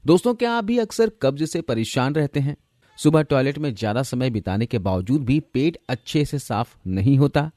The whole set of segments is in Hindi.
दोस्तों, क्या आप भी अक्सर कब्ज से परेशान रहते हैं? सुबह टॉयलेट में ज्यादा समय बिताने के बावजूद भी पेट अच्छे से साफ नहीं होता,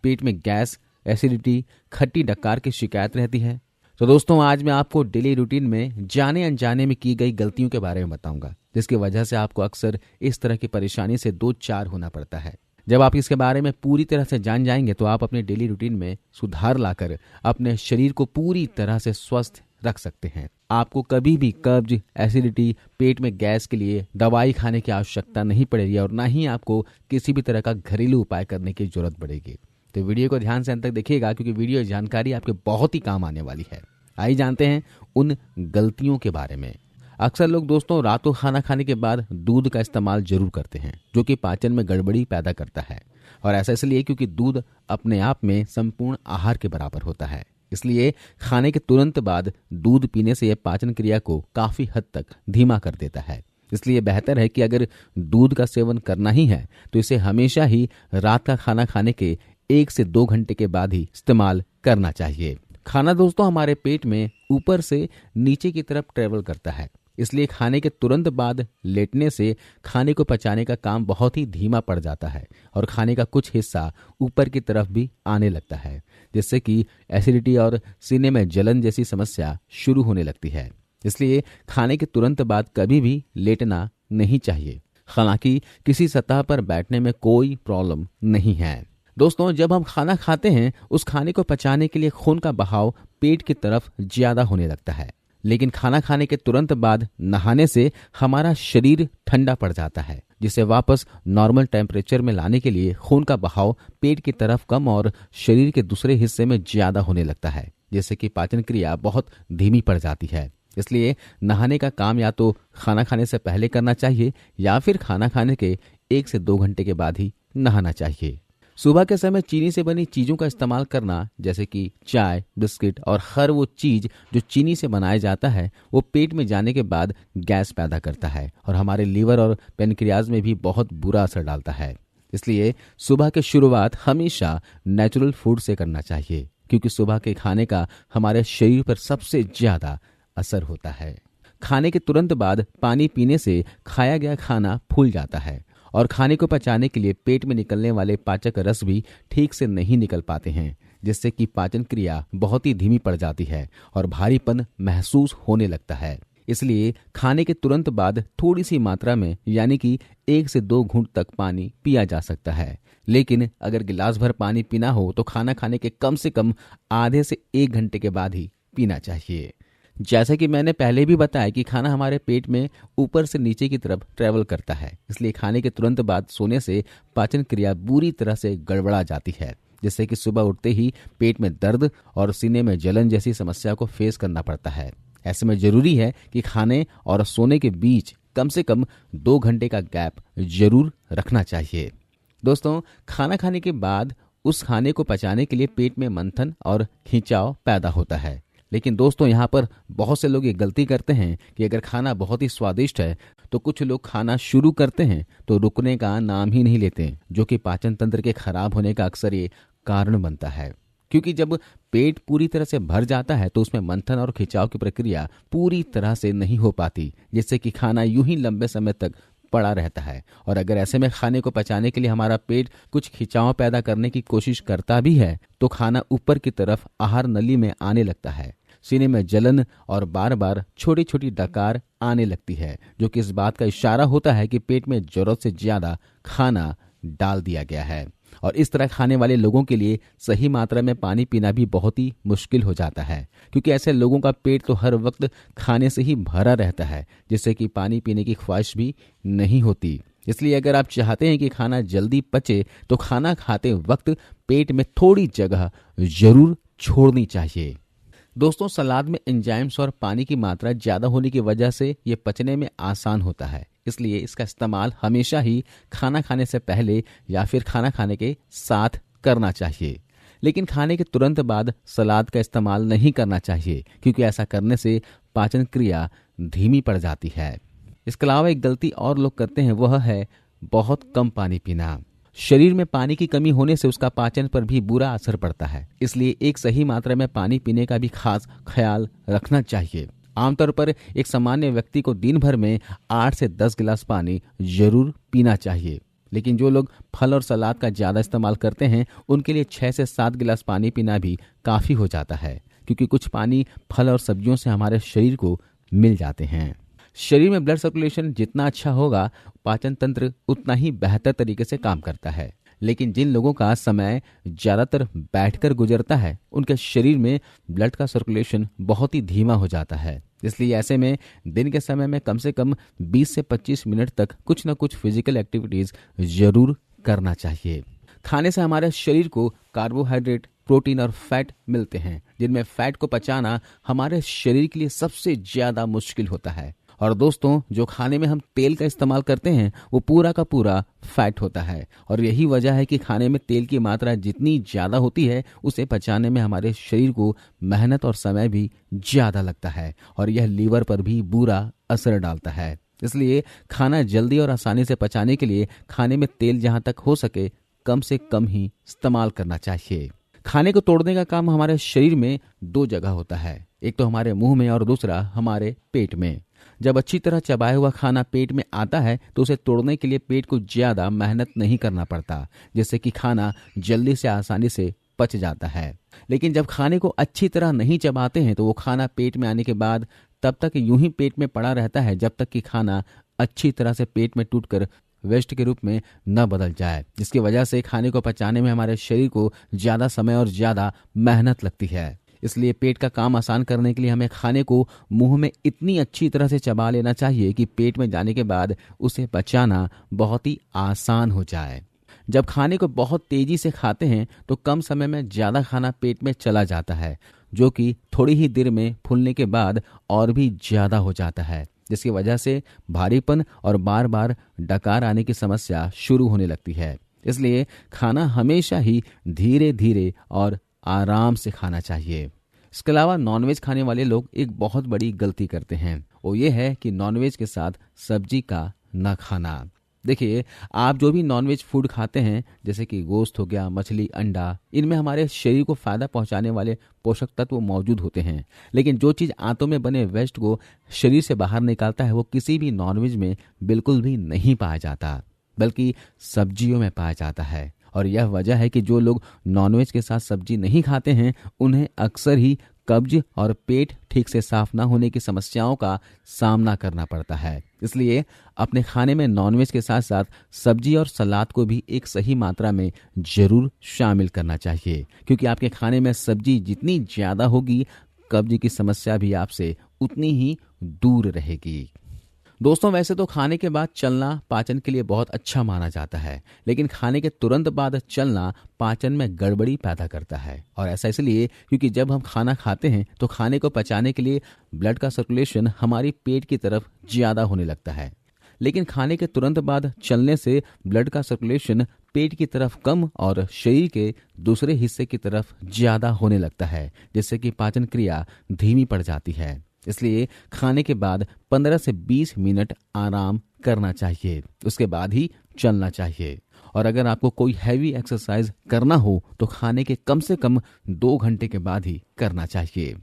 पेट में गैस, एसिडिटी, खट्टी डकार की शिकायत रहती है। तो दोस्तों, आज मैं आपको डेली रूटीन में जाने अनजाने में की गई गलतियों के बारे में बताऊंगा, जिसकी वजह से आपको अक्सर इस तरह की परेशानी से दो चार होना पड़ता है। जब आप इसके बारे में पूरी तरह से जान जाएंगे तो आप अपने डेली रूटीन में सुधार लाकर अपने शरीर को पूरी तरह से स्वस्थ रख सकते हैं। आपको कभी भी कब्ज, एसिडिटी, पेट में गैस के लिए दवाई खाने की आवश्यकता नहीं पड़ेगी और ना ही आपको किसी भी तरह का घरेलू उपाय करने की जरूरत पड़ेगी। तो वीडियो को ध्यान से अंत तक देखिएगा, क्योंकि वीडियो जानकारी आपके बहुत ही काम आने वाली है। आइए जानते हैं उन गलतियों के बारे में। अक्सर लोग दोस्तों रातों खाना खाने के बाद दूध का इस्तेमाल जरूर करते हैं, जो कि पाचन में गड़बड़ी पैदा करता है। और ऐसा इसलिए क्योंकि दूध अपने आप में संपूर्ण आहार के बराबर होता है। इसलिए खाने के तुरंत बाद दूध पीने से यह पाचन क्रिया को काफी हद तक धीमा कर देता है। इसलिए बेहतर है कि अगर दूध का सेवन करना ही है तो इसे हमेशा ही रात का खाना खाने के 1 से 2 घंटे के बाद ही इस्तेमाल करना चाहिए। खाना दोस्तों हमारे पेट में ऊपर से नीचे की तरफ ट्रेवल करता है, इसलिए खाने के तुरंत बाद लेटने से खाने को पचाने का काम बहुत ही धीमा पड़ जाता है और खाने का कुछ हिस्सा ऊपर की तरफ भी आने लगता है, जिससे कि एसिडिटी और सीने में जलन जैसी समस्या शुरू होने लगती है। इसलिए खाने के तुरंत बाद कभी भी लेटना नहीं चाहिए। हालांकि किसी सतह पर बैठने में कोई प्रॉब्लम नहीं है। दोस्तों, जब हम खाना खाते हैं उस खाने को पचाने के लिए खून का बहाव पेट की तरफ ज्यादा होने लगता है, लेकिन खाना खाने के तुरंत बाद नहाने से हमारा शरीर ठंडा पड़ जाता है, जिसे वापस नॉर्मल टेम्परेचर में लाने के लिए खून का बहाव पेट की तरफ कम और शरीर के दूसरे हिस्से में ज्यादा होने लगता है, जिससे कि पाचन क्रिया बहुत धीमी पड़ जाती है। इसलिए नहाने का काम या तो खाना खाने से पहले करना चाहिए या फिर खाना खाने के 1 से 2 घंटे के बाद ही नहाना चाहिए। सुबह के समय चीनी से बनी चीजों का इस्तेमाल करना, जैसे कि चाय, बिस्किट और हर वो चीज जो चीनी से बनाया जाता है, वो पेट में जाने के बाद गैस पैदा करता है और हमारे लीवर और पेनक्रियाज में भी बहुत बुरा असर डालता है। इसलिए सुबह की शुरुआत हमेशा नेचुरल फूड से करना चाहिए, क्योंकि सुबह के खाने का हमारे शरीर पर सबसे ज्यादा असर होता है। खाने के तुरंत बाद पानी पीने से खाया गया खाना फूल जाता है और खाने को पचाने के लिए पेट में निकलने वाले पाचक रस भी ठीक से नहीं निकल पाते हैं, जिससे कि पाचन क्रिया बहुत ही धीमी पड़ जाती है और भारीपन महसूस होने लगता है। इसलिए खाने के तुरंत बाद थोड़ी सी मात्रा में यानी कि 1 से 2 घूंट तक पानी पिया जा सकता है, लेकिन अगर गिलास भर पानी पीना हो तो खाना खाने के कम से कम आधे से 1 घंटे के बाद ही पीना चाहिए। जैसा कि मैंने पहले भी बताया कि खाना हमारे पेट में ऊपर से नीचे की तरफ ट्रेवल करता है, इसलिए खाने के तुरंत बाद सोने से पाचन क्रिया बुरी तरह से गड़बड़ा जाती है, जिससे कि सुबह उठते ही पेट में दर्द और सीने में जलन जैसी समस्या को फेस करना पड़ता है। ऐसे में जरूरी है कि खाने और सोने के बीच कम से कम 2 घंटे का गैप जरूर रखना चाहिए। दोस्तों, खाना खाने के बाद उस खाने को पचाने के लिए पेट में मंथन और खिंचाव पैदा होता है। लेकिन दोस्तों, यहाँ पर बहुत से लोग ये गलती करते हैं कि अगर खाना बहुत ही स्वादिष्ट है तो कुछ लोग खाना शुरू करते हैं तो रुकने का नाम ही नहीं लेते, जो कि पाचन तंत्र के खराब होने का अक्सर ये कारण बनता है। क्योंकि जब पेट पूरी तरह से भर जाता है तो उसमें मंथन और खिंचाव की प्रक्रिया पूरी तरह से नहीं हो पाती, जिससे कि खाना यूं ही लंबे समय तक पड़ा रहता है। और अगर ऐसे में खाने को पचाने के लिए हमारा पेट कुछ खिंचाव पैदा करने की कोशिश करता भी है तो खाना ऊपर की तरफ आहार नली में आने लगता है, सीने में जलन और बार बार छोटी छोटी डकार आने लगती है, जो कि इस बात का इशारा होता है कि पेट में जरूरत से ज्यादा खाना डाल दिया गया है। और इस तरह खाने वाले लोगों के लिए सही मात्रा में पानी पीना भी बहुत ही मुश्किल हो जाता है, क्योंकि ऐसे लोगों का पेट तो हर वक्त खाने से ही भरा रहता है, जिससे कि पानी पीने की ख्वाहिश भी नहीं होती। इसलिए अगर आप चाहते हैं कि खाना जल्दी पचे तो खाना खाते वक्त पेट में थोड़ी जगह जरूर छोड़नी चाहिए। दोस्तों, सलाद में एंजाइम्स और पानी की मात्रा ज्यादा होने की वजह से ये पचने में आसान होता है, इसलिए इसका इस्तेमाल हमेशा ही खाना खाने से पहले या फिर खाना खाने के साथ करना चाहिए। लेकिन खाने के तुरंत बाद सलाद का इस्तेमाल नहीं करना चाहिए, क्योंकि ऐसा करने से पाचन क्रिया धीमी पड़ जाती है। इसके अलावा एक गलती और लोग करते हैं, वह है बहुत कम पानी पीना। शरीर में पानी की कमी होने से उसका पाचन पर भी बुरा असर पड़ता है, इसलिए एक सही मात्रा में पानी पीने का भी खास ख्याल रखना चाहिए। आमतौर पर एक सामान्य व्यक्ति को दिन भर में 8 से 10 गिलास पानी जरूर पीना चाहिए, लेकिन जो लोग फल और सलाद का ज़्यादा इस्तेमाल करते हैं उनके लिए 6 से 7 गिलास पानी पीना भी काफ़ी हो जाता है, क्योंकि कुछ पानी फल और सब्जियों से हमारे शरीर को मिल जाते हैं। शरीर में ब्लड सर्कुलेशन जितना अच्छा होगा, पाचन तंत्र उतना ही बेहतर तरीके से काम करता है। लेकिन जिन लोगों का समय ज़्यादातर बैठकर गुजरता है, उनके शरीर में ब्लड का सर्कुलेशन बहुत ही धीमा हो जाता है। इसलिए ऐसे में दिन के समय में कम से कम 20 से 25 मिनट तक कुछ न कुछ फिजिकल एक्टिविटीज़ जरूर करना चाहिए। खाने से हमारे शरीर को कार्बोहाइड्रेट, प्रोटीन और फैट मिलते हैं, जिनमें फैट को पचाना हमारे शरीर के लिए सबसे ज़्यादा मुश्किल होता है। और दोस्तों, जो खाने में हम तेल का इस्तेमाल करते हैं वो पूरा का पूरा फैट होता है, और यही वजह है कि खाने में तेल की मात्रा जितनी ज़्यादा होती है उसे पचाने में हमारे शरीर को मेहनत और समय भी ज़्यादा लगता है, और यह लीवर पर भी बुरा असर डालता है। इसलिए खाना जल्दी और आसानी से पचाने के लिए खाने में तेल जहाँ तक हो सके कम से कम ही इस्तेमाल करना चाहिए। खाने को तोड़ने का काम हमारे शरीर में 2 जगह होता है, एक तो हमारे मुंह में और दूसरा हमारे पेट में। जब अच्छी तरह चबाया हुआ खाना पेट में आता है तो उसे तोड़ने के लिए पेट को ज़्यादा मेहनत नहीं करना पड़ता, जिससे कि खाना जल्दी से आसानी से पच जाता है। लेकिन जब खाने को अच्छी तरह नहीं चबाते हैं तो वो खाना पेट में आने के बाद तब तक यूं ही पेट में पड़ा रहता है जब तक कि खाना अच्छी तरह से पेट में टूटकर वेस्ट के रूप में न बदल जाए, जिसकी वजह से खाने को पचाने में हमारे शरीर को ज़्यादा समय और ज़्यादा मेहनत लगती है। इसलिए पेट का काम आसान करने के लिए हमें खाने को मुंह में इतनी अच्छी तरह से चबा लेना चाहिए कि पेट में जाने के बाद उसे पचाना बहुत ही आसान हो जाए। जब खाने को बहुत तेजी से खाते हैं तो कम समय में ज़्यादा खाना पेट में चला जाता है, जो कि थोड़ी ही देर में फूलने के बाद और भी ज़्यादा हो जाता है, जिसकी वजह से भारीपन और बार बार डकार आने की समस्या शुरू होने लगती है। इसलिए खाना हमेशा ही धीरे धीरे और आराम से खाना चाहिए। इसके अलावा नॉनवेज खाने वाले लोग एक बहुत बड़ी गलती करते हैं, वो ये है कि नॉनवेज के साथ सब्जी का न खाना। देखिए, आप जो भी नॉनवेज फूड खाते हैं जैसे कि गोश्त हो गया, मछली, अंडा, इनमें हमारे शरीर को फायदा पहुंचाने वाले पोषक तत्व मौजूद होते हैं। लेकिन जो चीज़ आंतों में बने वेस्ट को शरीर से बाहर निकालता है वो किसी भी नॉनवेज में बिल्कुल भी नहीं पाया जाता, बल्कि सब्जियों में पाया जाता है। और यह वजह है कि जो लोग नॉनवेज के साथ सब्जी नहीं खाते हैं उन्हें अक्सर ही कब्ज और पेट ठीक से साफ ना होने की समस्याओं का सामना करना पड़ता है। इसलिए अपने खाने में नॉनवेज के साथ साथ सब्जी और सलाद को भी एक सही मात्रा में जरूर शामिल करना चाहिए, क्योंकि आपके खाने में सब्जी जितनी ज़्यादा होगी कब्ज की समस्या भी आपसे उतनी ही दूर रहेगी। दोस्तों, वैसे तो खाने के बाद चलना पाचन के लिए बहुत अच्छा माना जाता है, लेकिन खाने के तुरंत बाद चलना पाचन में गड़बड़ी पैदा करता है। और ऐसा इसलिए क्योंकि जब हम खाना खाते हैं तो खाने को पचाने के लिए ब्लड का सर्कुलेशन हमारी पेट की तरफ ज़्यादा होने लगता है, लेकिन खाने के तुरंत बाद चलने से ब्लड का सर्कुलेशन पेट की तरफ कम और शरीर के दूसरे हिस्से की तरफ ज़्यादा होने लगता है, जिससे कि पाचन क्रिया धीमी पड़ जाती है। इसलिए खाने के बाद 15 से 20 मिनट आराम करना चाहिए, उसके बाद ही चलना चाहिए। और अगर आपको कोई हैवी एक्सरसाइज करना हो तो खाने के कम से कम 2 घंटे के बाद ही करना चाहिए।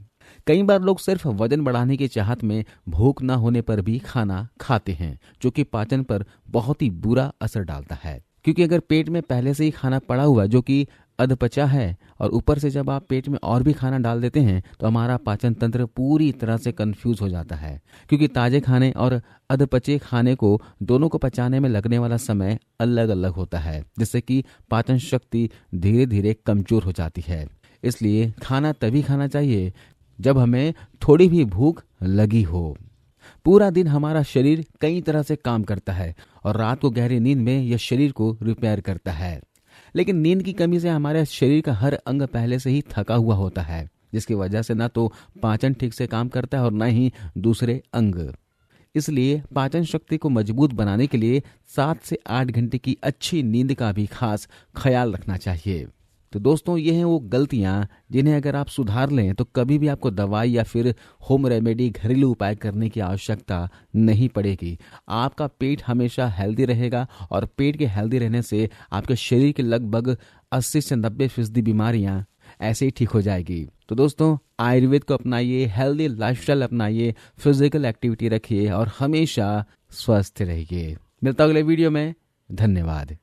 कई बार लोग सिर्फ वजन बढ़ाने की चाहत में भूख ना होने पर भी खाना खाते हैं, जो कि पाचन पर बहुत ही बुरा असर डालता है। क्योंकि अगर पेट में पहले से ही खाना पड़ा हुआ जो कि अधपचा है और ऊपर से जब आप पेट में और भी खाना डाल देते हैं तो हमारा पाचन तंत्र पूरी तरह से कंफ्यूज हो जाता है, क्योंकि ताजे खाने और अधपचे खाने को दोनों को पचाने में लगने वाला समय अलग अलग होता है, जिससे कि पाचन शक्ति धीरे धीरे कमजोर हो जाती है। इसलिए खाना तभी खाना चाहिए जब हमें थोड़ी भी भूख लगी हो। पूरा दिन हमारा शरीर कई तरह से काम करता है और रात को गहरी नींद में यह शरीर को रिपेयर करता है, लेकिन नींद की कमी से हमारे शरीर का हर अंग पहले से ही थका हुआ होता है, जिसकी वजह से ना तो पाचन ठीक से काम करता है और ना ही दूसरे अंग। इसलिए पाचन शक्ति को मजबूत बनाने के लिए 7 से 8 घंटे की अच्छी नींद का भी खास ख्याल रखना चाहिए। तो दोस्तों, ये हैं वो गलतियां जिन्हें अगर आप सुधार लें तो कभी भी आपको दवाई या फिर होम रेमेडी, घरेलू उपाय करने की आवश्यकता नहीं पड़ेगी। आपका पेट हमेशा हेल्दी रहेगा और पेट के हेल्दी रहने से आपके शरीर के लगभग 80 से 90% बीमारियां ऐसे ही ठीक हो जाएगी। तो दोस्तों, आयुर्वेद को अपनाइए, हेल्दी लाइफस्टाइल अपनाइए, फिजिकल एक्टिविटी रखिए और हमेशा स्वस्थ रहिए। मिलता हूं अगले वीडियो में। धन्यवाद।